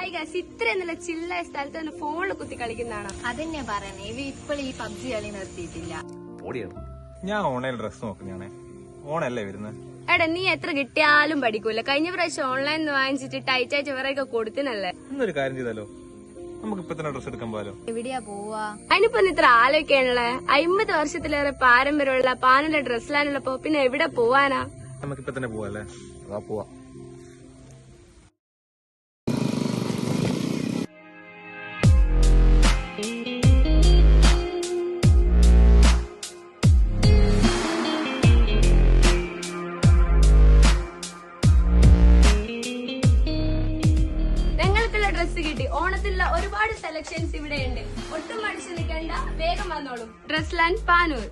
Hi guys, ഇത്രയും നല്ല ചില്ലായ സ്ഥലത്ത് തന്നെ ഫോണിൽ കുത്തി കളിക്കുന്നതാണ്. അതെന്നെ പറയണേ, ഇവ ഇപ്പോൾ ഈ പബ്ജി കളി നിർത്തിയിട്ടില്ല. ഞാൻ ഓൺലൈൻ ഡ്രസ് നോക്കുന്നതാണ്. ഓണല്ലേ വരുന്നത്. എടാ, നീ എത്ര കിട്ടിയാലും പഠിക്കൂല. കഴിഞ്ഞ പ്രാവശ്യം ഓൺലൈൻ വാങ്ങിച്ചിട്ട് ടൈറ്റ് ആയിട്ട് ഇവരൊക്കെ കൊടുത്തിനല്ലേ. ഇന്നൊരു കാര്യം ചെയ്താലോ, നമുക്ക് ഇപ്പൊ തന്നെ ഡ്രസ് എടുക്കാൻ പോയാലോ? എവിടെയാ പോവാ? അതിനിപ്പോ ഇത്ര ആലോചിക്കാനുള്ള 50 വർഷത്തിലേറെ പാരമ്പര്യമുള്ള പാനുള്ള ഡ്രസ്സിലാണുള്ളപ്പോ പിന്നെ എവിടെ പോവാനാ? നമുക്കിപ്പൊ തന്നെ പോവാല്ലേ? പോവാ. ഡ്രസ് കിട്ടി. ഓണത്തിലുള്ള ഒരുപാട് സെലക്ഷൻസ് ഇവിടെ ഉണ്ട്. ഒട്ടും മടിച്ചു നിൽക്കണ്ട, വേഗം വന്നോളൂ. Dress land Panoor.